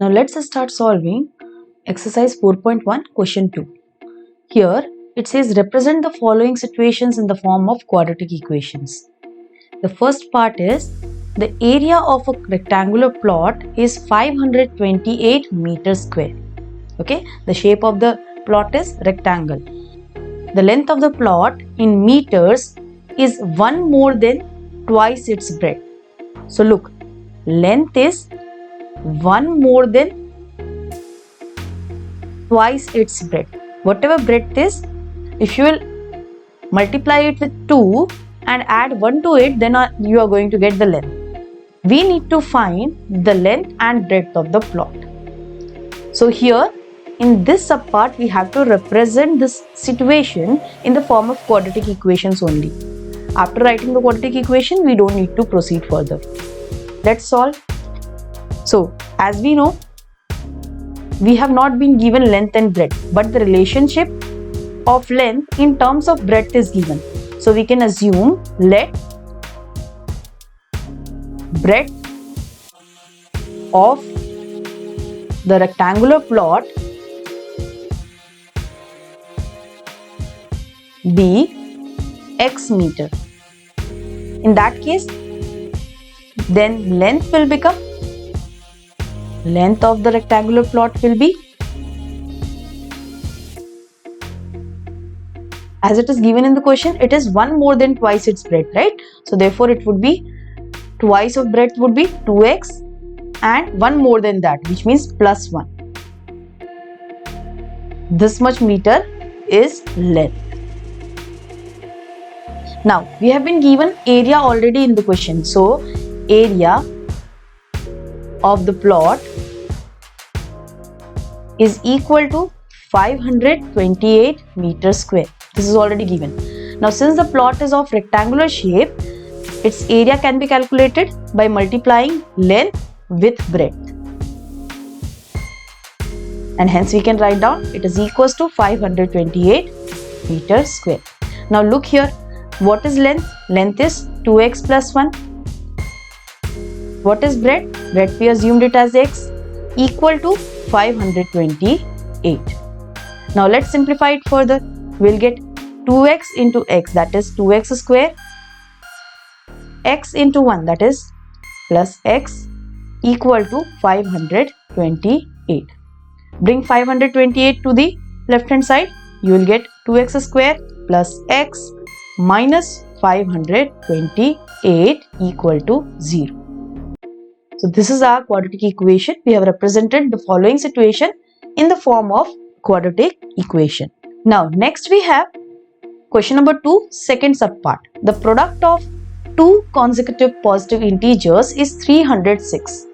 Now let's start solving exercise 4.1 question 2. Here it says represent the following situations in the form of quadratic equations. The first part is the area of a rectangular plot is 528 meters square. Okay, the shape of the plot is rectangle. The length of the plot in meters is 1 more than twice its breadth. So look, length is 1 more than twice its breadth. Whatever breadth is, if you will multiply it with 2 and add 1 to it, then you are going to get the length. We need to find the length and breadth of the plot. So here in this subpart we have to represent this situation in the form of quadratic equations only. After writing the quadratic equation, we don't need to proceed further. Let's solve. So as we know, we have not been given length and breadth, but the relationship of length in terms of breadth is given. So we can assume let breadth of the rectangular plot be x meter. In that case, then length will become, length of the rectangular plot will be, as it is given in the question, it is 1 more than twice its breadth, right? So therefore it would be twice of breadth would be 2x and 1 more than that, which means plus 1. This much meter is length. Now we have been given area already in the question. So area of the plot is equal to 528 meters square. This is already given. Now since the plot is of rectangular shape, its area can be calculated by multiplying length with breadth. And hence we can write down it is equals to 528 meters square. Now look here, what is length? Length is 2x plus 1. What is breadth? Breadth we assumed it as x, equal to 528. Now let's simplify it further. We'll get 2x into x, that is 2x square, x into 1, that is plus x, equal to 528. Bring 528 to the left hand side, you will get 2x square plus x minus 528 equal to 0. So this is our quadratic equation. We have represented the following situation in the form of quadratic equation. Now next we have question number 2, second subpart. The product of two consecutive positive integers is 306.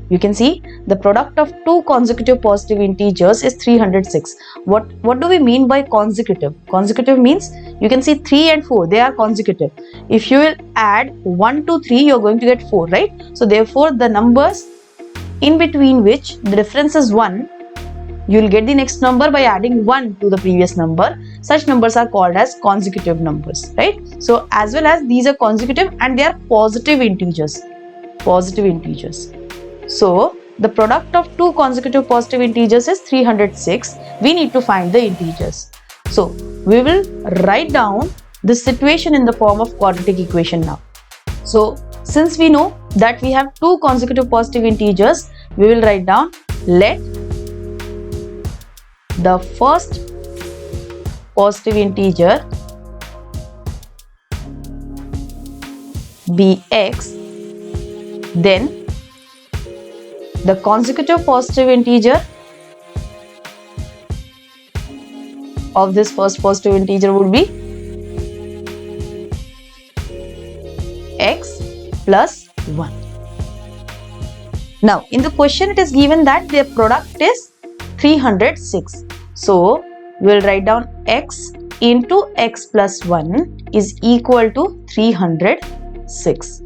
You can see the product of two consecutive positive integers is 306. What do we mean by consecutive? Consecutive means you can see 3 and 4, they are consecutive. If you will add 1 to 3, you are going to get 4, right? So therefore the numbers in between which the difference is 1, you will get the next number by adding 1 to the previous number. Such numbers are called as consecutive numbers, right? So as well as these are consecutive and they are positive integers. Positive integers. So the product of two consecutive positive integers is 306. We need to find the integers. So we will write down this situation in the form of quadratic equation now. So since we know that we have two consecutive positive integers, we will write down let the first positive integer be x, then the consecutive positive integer of this first positive integer would be x plus 1. Now in the question it is given that their product is 306. So we will write down x into x plus 1 is equal to 306.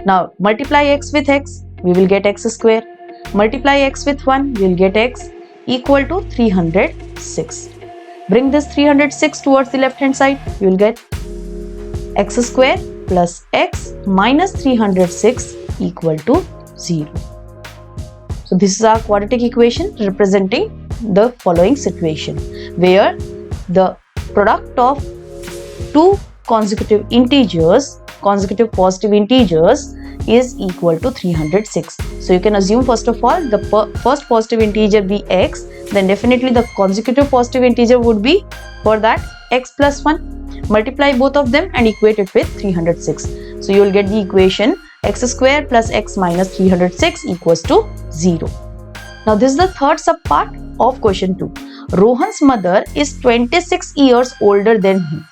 Now multiply x with x, we will get x square. Multiply x with 1, we will get x equal to 306. Bring this 306 towards the left hand side, you will get x square plus x minus 306 equal to 0. So this is our quadratic equation representing the following situation, where the product of two consecutive positive integers is equal to 306. So you can assume first of all the first positive integer be x, then definitely the consecutive positive integer would be for that x plus 1. Multiply both of them and equate it with 306. So you will get the equation x square plus x minus 306 equals to 0. Now this is the third subpart of question 2. Rohan's mother is 26 years older than him.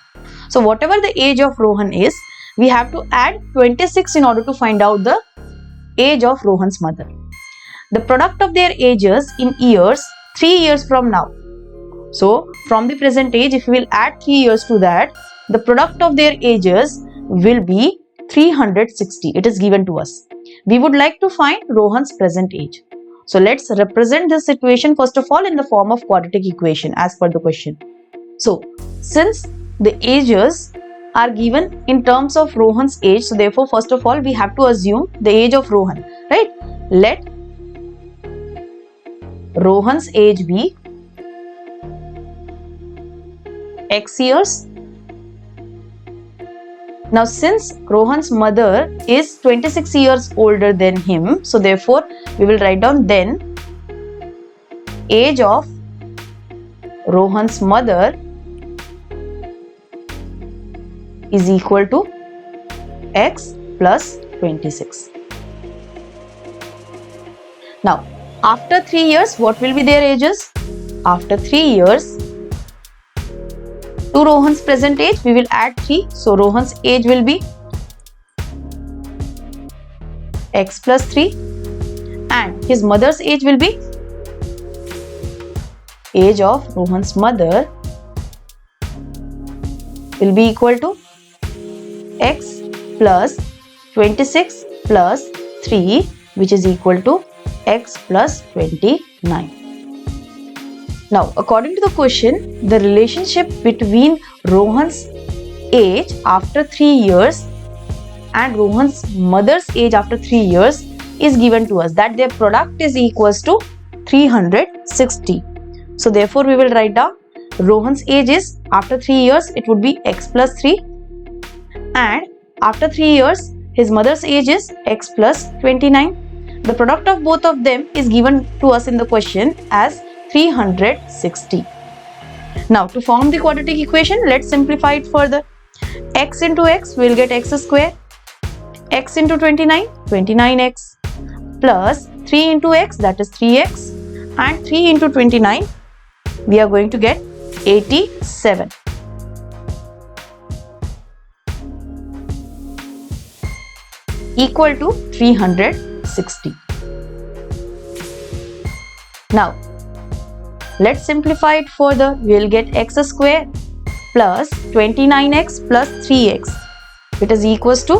So whatever the age of Rohan is, we have to add 26 in order to find out the age of Rohan's mother. The product of their ages in years 3 years from now. So from the present age, if we will add 3 years to that, the product of their ages will be 360. It is given to us. We would like to find Rohan's present age. So let's represent this situation first of all in the form of quadratic equation as per the question. So since the ages are given in terms of Rohan's age, so therefore first of all we have to assume the age of Rohan, right? Let Rohan's age be x years. Now since Rohan's mother is 26 years older than him, so therefore we will write down then age of Rohan's mother is equal to x plus 26. Now after 3 years, what will be their ages? After 3 years, to Rohan's present age, we will add 3. So Rohan's age will be x plus 3 and his mother's age will be age of Rohan's mother will be equal to x plus 26 plus 3, which is equal to x plus 29. Now, according to the question, the relationship between Rohan's age after 3 years and Rohan's mother's age after 3 years is given to us, that their product is equals to 360. So therefore we will write down Rohan's age is after 3 years it would be x plus 3 and after 3 years his mother's age is x plus 29. The product of both of them is given to us in the question as 360. Now to form the quadratic equation, let's simplify it further. X into x, we will get x square. X into 29, 29x plus 3 into x, that is 3x, and 3 into 29, we are going to get 87. Equal to 360. Now let's simplify it further. We will get x square plus 29x plus 3x. It is equals to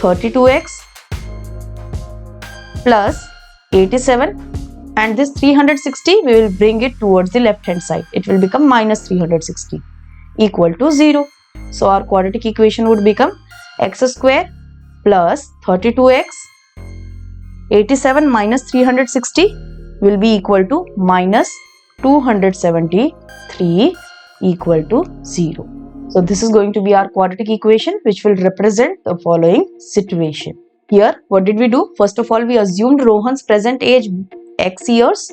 32x plus 87, and this 360 we will bring it towards the left hand side. It will become minus 360 equal to 0. So our quadratic equation would become x square plus 32x 87 minus 360 will be equal to minus 273 equal to 0. So this is going to be our quadratic equation which will represent the following situation. Here what did we do? First of all we assumed Rohan's present age x years.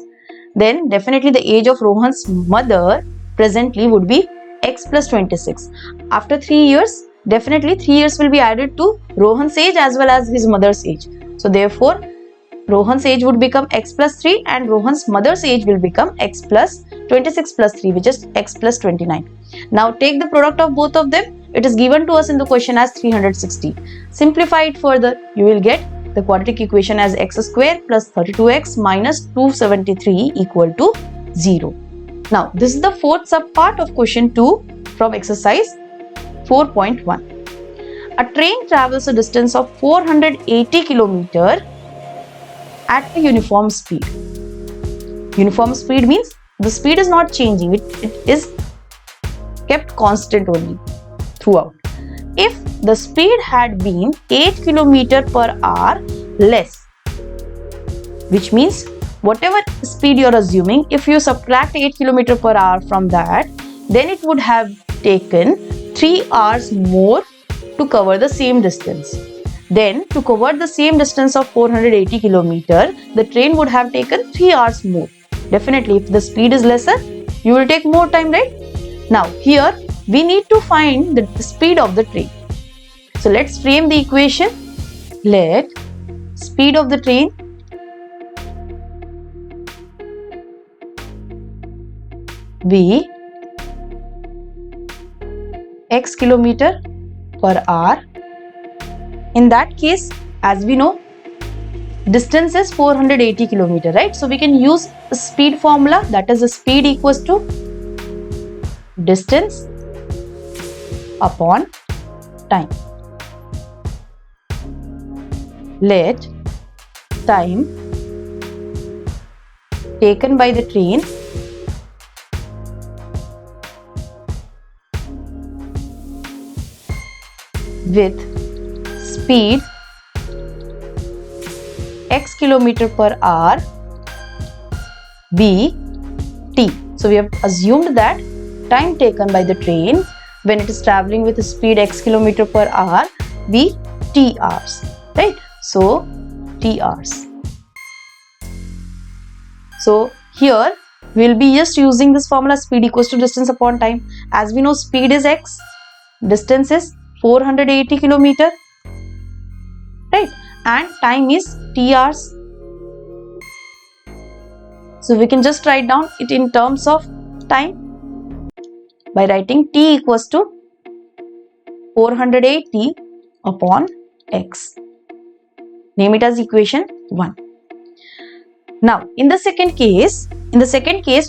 Then definitely the age of Rohan's mother presently would be x plus 26. After 3 years, definitely 3 years will be added to Rohan's age as well as his mother's age. So therefore Rohan's age would become x plus 3 and Rohan's mother's age will become x plus 26 plus 3, which is x plus 29. Now take the product of both of them. It is given to us in the question as 360. Simplify it further. You will get the quadratic equation as x square plus 32x minus 273 equal to 0. Now this is the fourth subpart of question 2 from exercise 4.1. A train travels a distance of 480 km at a uniform speed. Uniform speed means the speed is not changing, it is kept constant only throughout. If the speed had been 8 km per hour less, which means whatever speed you're assuming, if you subtract 8 km per hour from that, then it would have taken 3 hours more to cover the same distance. Then to cover the same distance of 480 km, the train would have taken 3 hours more. Definitely, if the speed is lesser, you will take more time, right? Now here we need to find the speed of the train. So let's frame the equation. Let speed of the train be x kilometer per hour. In that case, as we know, distance is 480 km, right? So we can use a speed formula, that is the speed equals to distance upon time. Let time taken by the train with speed x kilometer per hour be t. So we have assumed that time taken by the train when it is traveling with speed x kilometer per hour be t hours, right? So t hours. So here we will be just using this formula, speed equals to distance upon time. As we know, speed is x, distance is 480 km, right? And time is t hours. So we can just write down it in terms of time by writing t equals to 480 upon x. Name it as equation 1. Now in the second case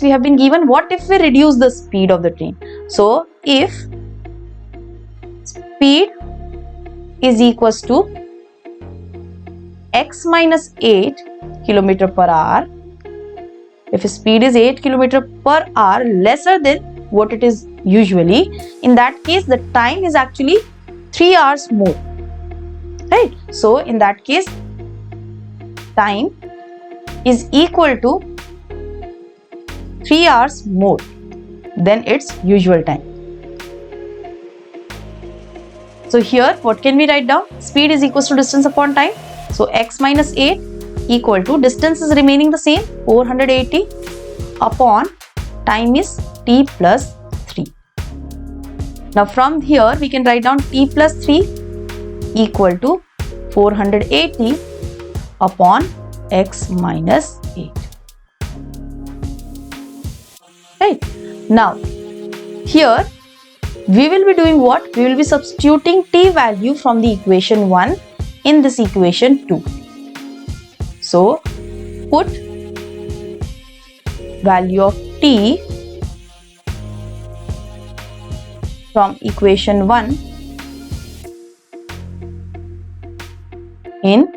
we have been given what if we reduce the speed of the train. So if speed is equals to x minus 8 km per hour, if speed is 8 km per hour lesser than what it is usually, in that case the time is actually 3 hours more, right? So in that case time is equal to 3 hours more than its usual time. So here what can we write down? Speed is equals to distance upon time. So x minus 8 equal to, distance is remaining the same, 480 upon time is t plus 3. Now from here we can write down t plus 3 equal to 480 upon x minus 8. Right. Now here we will be doing what? We will be substituting t value from the equation 1 in this equation 2. So put value of t from equation 1 in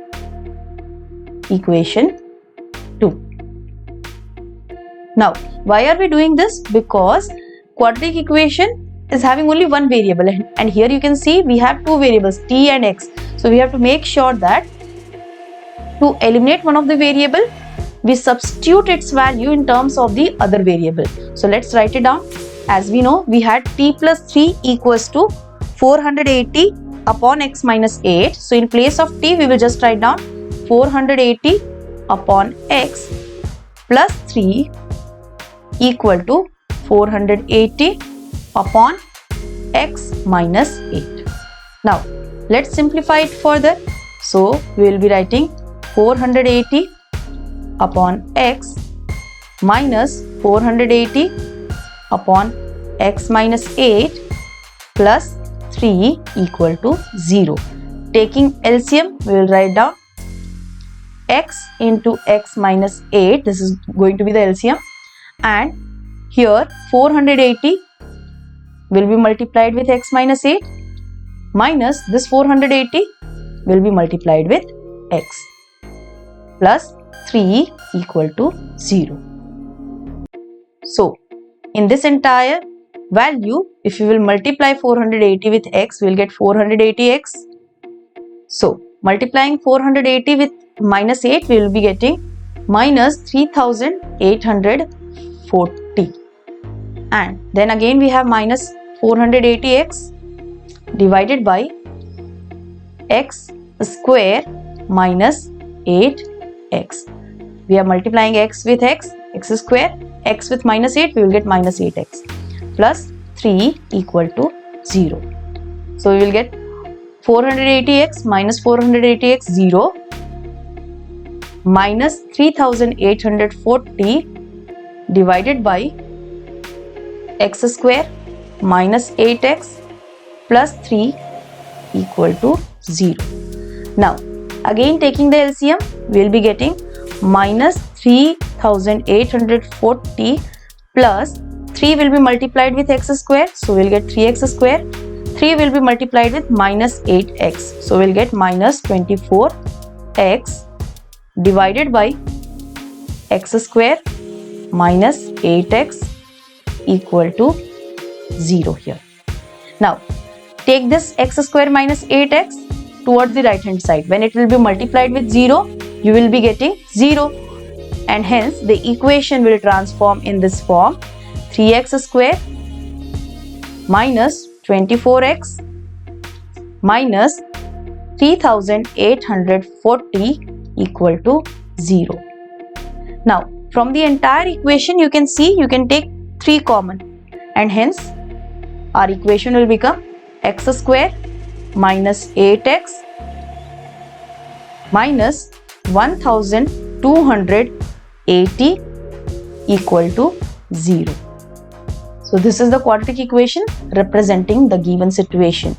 equation 2. Now why are we doing this? Because quadratic equation is having only one variable, and here you can see we have two variables, t and x. So we have to make sure that to eliminate one of the variable, we substitute its value in terms of the other variable. So let's write it down. As we know, we had t plus 3 equals to 480 upon x minus 8. So in place of t, we will just write down 480 upon x plus 3 equal to 480 upon x minus 8. Now let's simplify it further. So we will be writing 480 upon x minus 480 upon x minus 8 plus 3 equal to 0. Taking LCM, we will write down x into x minus 8. This is going to be the LCM, and here 480 will be multiplied with x minus 8 minus this 480 will be multiplied with x plus 3 equal to 0. So in this entire value, if you will multiply 480 with x, we will get 480x. So multiplying 480 with minus 8, we will be getting minus 3840, and then again we have minus 480x divided by x square minus 8x. We are multiplying x with x square, x with minus 8, we will get minus 8x plus 3 equal to 0. So we will get 480x minus 480x 0 minus 3840 divided by x square minus 8x plus 3 equal to 0. Now again taking the LCM, we will be getting minus 3840 plus 3 will be multiplied with x square, so we will get 3x square. 3 will be multiplied with minus 8x, so we will get minus 24x divided by x square minus 8x equal to 0 here. Now take this x square minus 8x towards the right hand side. When it will be multiplied with 0, you will be getting 0, and hence the equation will transform in this form: 3x square minus 24x minus 3840 equal to 0. Now from the entire equation you can see you can take 3 common, and hence our equation will become x square minus 8x minus 1280 equal to 0. So this is the quadratic equation representing the given situation.